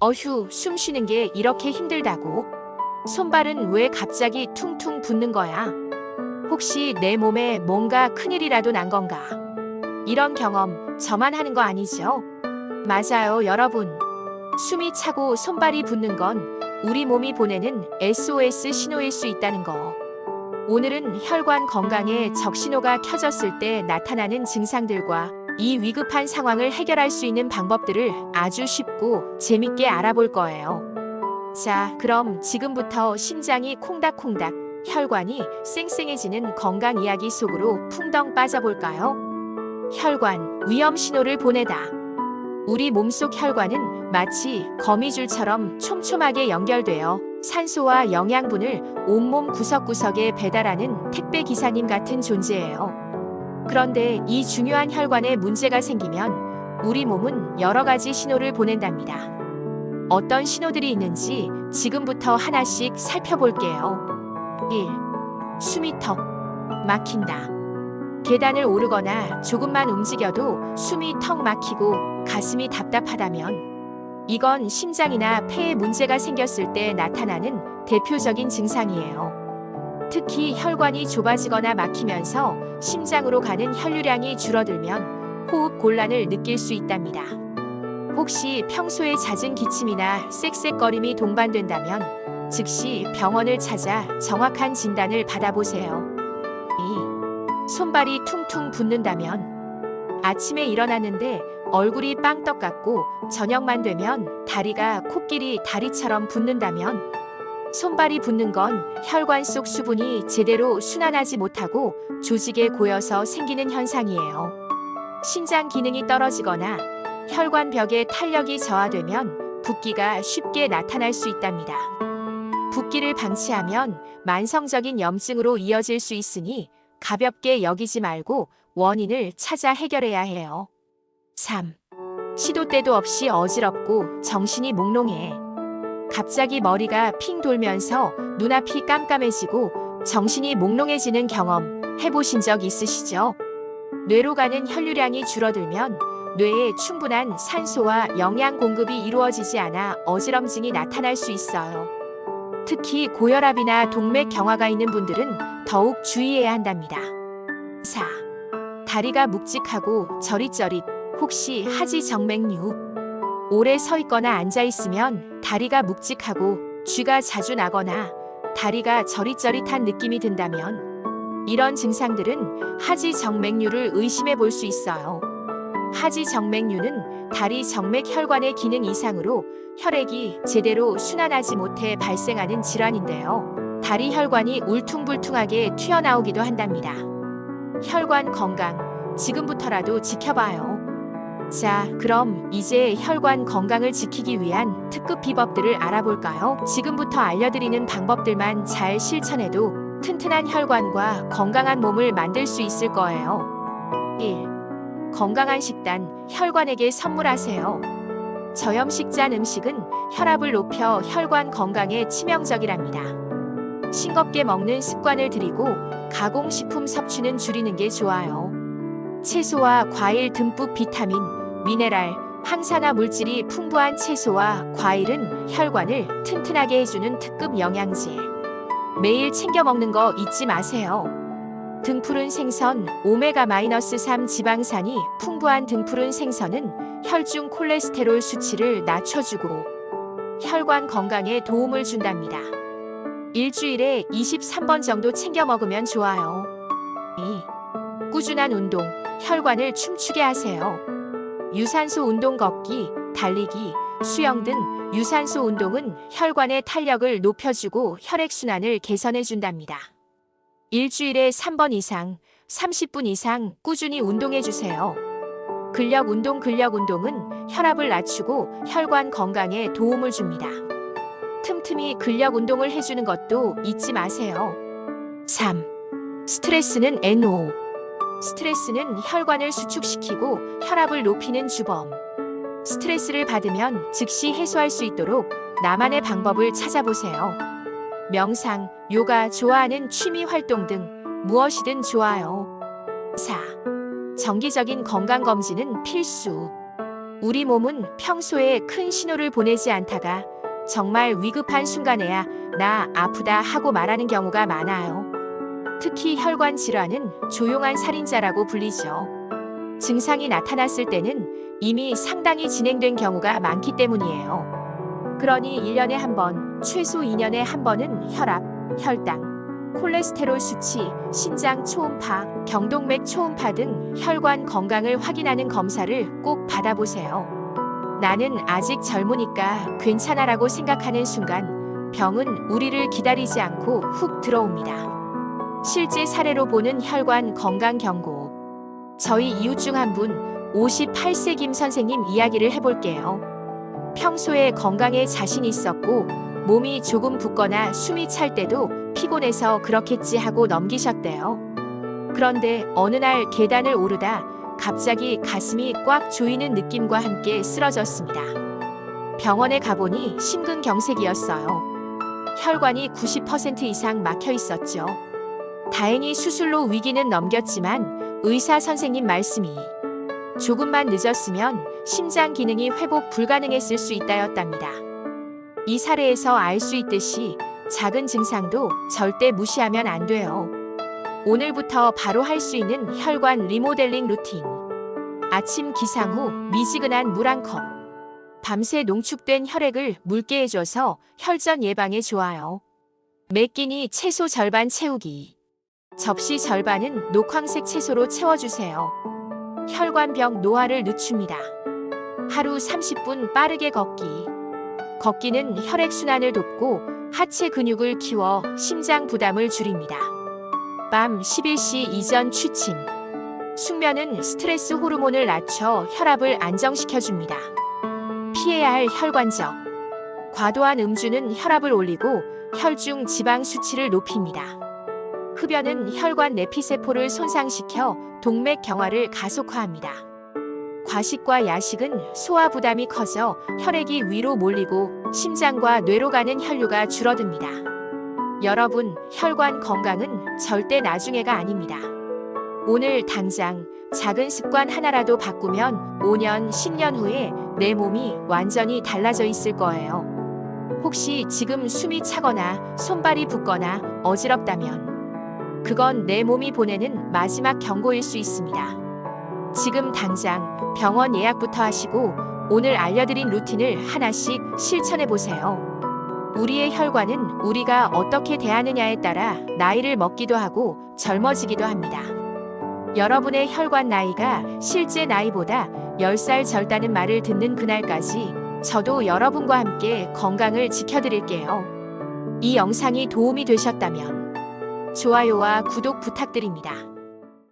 어휴, 숨 쉬는 게 이렇게 힘들다고? 손발은 왜 갑자기 퉁퉁 붓는 거야? 혹시 내 몸에 뭔가 큰일이라도 난 건가? 이런 경험 저만 하는 거 아니죠? 맞아요, 여러분. 숨이 차고 손발이 붓는 건 우리 몸이 보내는 SOS 신호일 수 있다는 거. 오늘은 혈관 건강에 적신호가 켜졌을 때 나타나는 증상들과 이 위급한 상황을 해결할 수 있는 방법들을 아주 쉽고 재밌게 알아볼 거예요. 자, 그럼 지금부터 심장이 콩닥콩닥, 혈관이 쌩쌩해지는 건강 이야기 속으로 풍덩 빠져볼까요? 혈관, 위험 신호를 보내다. 우리 몸속 혈관은 마치 거미줄처럼 촘촘하게 연결되어 산소와 영양분을 온몸 구석구석에 배달하는 택배 기사님 같은 존재예요. 그런데 이 중요한 혈관에 문제가 생기면 우리 몸은 여러 가지 신호를 보낸답니다. 어떤 신호들이 있는지 지금부터 하나씩 살펴볼게요. 1. 숨이 턱 막힌다. 계단을 오르거나 조금만 움직여도 숨이 턱 막히고 가슴이 답답하다면 이건 심장이나 폐에 문제가 생겼을 때 나타나는 대표적인 증상이에요. 특히 혈관이 좁아지거나 막히면서 심장으로 가는 혈류량이 줄어들면 호흡 곤란을 느낄 수 있답니다. 혹시 평소에 잦은 기침이나 쌕쌕거림이 동반된다면 즉시 병원을 찾아 정확한 진단을 받아보세요. 2. 손발이 퉁퉁 붓는다면 아침에 일어났는데 얼굴이 빵떡 같고 저녁만 되면 다리가 코끼리 다리처럼 붓는다면 손발이 붓는 건 혈관 속 수분이 제대로 순환하지 못하고 조직에 고여서 생기는 현상이에요. 신장 기능이 떨어지거나 혈관 벽에 탄력이 저하되면 붓기가 쉽게 나타날 수 있답니다. 붓기를 방치하면 만성적인 염증으로 이어질 수 있으니 가볍게 여기지 말고 원인을 찾아 해결해야 해요. 3. 시도 때도 없이 어지럽고 정신이 몽롱해. 갑자기 머리가 핑 돌면서 눈앞이 깜깜해지고 정신이 몽롱해지는 경험 해보신 적 있으시죠? 뇌로 가는 혈류량이 줄어들면 뇌에 충분한 산소와 영양 공급이 이루어지지 않아 어지럼증이 나타날 수 있어요. 특히 고혈압이나 동맥 경화가 있는 분들은 더욱 주의해야 한답니다. 4. 다리가 묵직하고 저릿저릿, 혹시 하지정맥류. 오래 서 있거나 앉아 있으면 다리가 묵직하고 쥐가 자주 나거나 다리가 저릿저릿한 느낌이 든다면 이런 증상들은 하지정맥류를 의심해 볼 수 있어요. 하지정맥류는 다리 정맥 혈관의 기능 이상으로 혈액이 제대로 순환하지 못해 발생하는 질환인데요. 다리 혈관이 울퉁불퉁하게 튀어나오기도 한답니다. 혈관 건강, 지금부터라도 지켜봐요. 자, 그럼 이제 혈관 건강을 지키기 위한 특급 비법들을 알아볼까요? 지금부터 알려드리는 방법들만 잘 실천해도 튼튼한 혈관과 건강한 몸을 만들 수 있을 거예요. 1. 건강한 식단, 혈관에게 선물하세요. 저염식 음식은 혈압을 높여 혈관 건강에 치명적이랍니다. 싱겁게 먹는 습관을 들이고 가공식품 섭취는 줄이는 게 좋아요. 채소와 과일 듬뿍 비타민, 미네랄, 항산화 물질이 풍부한 채소와 과일은 혈관을 튼튼하게 해주는 특급 영양제. 매일 챙겨 먹는 거 잊지 마세요. 등푸른 생선, 오메가-3 지방산이 풍부한 등푸른 생선은 혈중 콜레스테롤 수치를 낮춰주고 혈관 건강에 도움을 준답니다. 일주일에 23번 정도 챙겨 먹으면 좋아요. 2. 꾸준한 운동, 혈관을 춤추게 하세요. 유산소 운동 걷기, 달리기, 수영 등 유산소 운동은 혈관의 탄력을 높여주고 혈액순환을 개선해준답니다. 일주일에 3번 이상, 30분 이상 꾸준히 운동해주세요. 근력 운동은 혈압을 낮추고 혈관 건강에 도움을 줍니다. 틈틈이 근력 운동을 해주는 것도 잊지 마세요. 3. 스트레스는 NO. 스트레스는 혈관을 수축시키고 혈압을 높이는 주범. 스트레스를 받으면 즉시 해소할 수 있도록 나만의 방법을 찾아보세요. 명상, 요가, 좋아하는 취미 활동 등 무엇이든 좋아요. 4. 정기적인 건강검진은 필수. 우리 몸은 평소에 큰 신호를 보내지 않다가 정말 위급한 순간에야 나 아프다 하고 말하는 경우가 많아요. 특히 혈관 질환은 조용한 살인자라고 불리죠. 증상이 나타났을 때는 이미 상당히 진행된 경우가 많기 때문이에요. 그러니 1년에 한 번, 최소 2년에 한 번은 혈압, 혈당, 콜레스테롤 수치, 심장 초음파, 경동맥 초음파 등 혈관 건강을 확인하는 검사를 꼭 받아보세요. 나는 아직 젊으니까 괜찮아라고 생각하는 순간 병은 우리를 기다리지 않고 훅 들어옵니다. 실제 사례로 보는 혈관 건강 경고. 저희 이웃 중 한 분, 58세 김 선생님 이야기를 해볼게요. 평소에 건강에 자신 있었고 몸이 조금 붓거나 숨이 찰 때도 피곤해서 그렇겠지 하고 넘기셨대요. 그런데 어느 날 계단을 오르다 갑자기 가슴이 꽉 조이는 느낌과 함께 쓰러졌습니다. 병원에 가보니 심근경색이었어요. 혈관이 90% 이상 막혀 있었죠. 다행히 수술로 위기는 넘겼지만 의사 선생님 말씀이 조금만 늦었으면 심장 기능이 회복 불가능했을 수 있다였답니다. 이 사례에서 알 수 있듯이 작은 증상도 절대 무시하면 안 돼요. 오늘부터 바로 할 수 있는 혈관 리모델링 루틴. 아침 기상 후 미지근한 물 한 컵. 밤새 농축된 혈액을 묽게 해줘서 혈전 예방에 좋아요. 매 끼니 채소 절반 채우기. 접시 절반은 녹황색 채소로 채워주세요. 혈관벽 노화를 늦춥니다. 하루 30분 빠르게 걷기. 걷기는 혈액순환을 돕고 하체 근육을 키워 심장 부담을 줄입니다. 밤 11시 이전 취침. 숙면은 스트레스 호르몬을 낮춰 혈압을 안정시켜줍니다. 피해야 할 혈관적. 과도한 음주는 혈압을 올리고 혈중 지방 수치를 높입니다. 흡연은 혈관 내피세포를 손상시켜 동맥 경화를 가속화합니다. 과식과 야식은 소화 부담이 커져 혈액이 위로 몰리고 심장과 뇌로 가는 혈류가 줄어듭니다. 여러분, 혈관 건강은 절대 나중에가 아닙니다. 오늘 당장 작은 습관 하나라도 바꾸면 5년, 10년 후에 내 몸이 완전히 달라져 있을 거예요. 혹시 지금 숨이 차거나 손발이 붓거나 어지럽다면 그건 내 몸이 보내는 마지막 경고일 수 있습니다. 지금 당장 병원 예약부터 하시고 오늘 알려드린 루틴을 하나씩 실천해 보세요. 우리의 혈관은 우리가 어떻게 대하느냐에 따라 나이를 먹기도 하고 젊어지기도 합니다. 여러분의 혈관 나이가 실제 나이보다 10살 젊다는 말을 듣는 그날까지 저도 여러분과 함께 건강을 지켜드릴게요. 이 영상이 도움이 되셨다면 좋아요와 구독 부탁드립니다.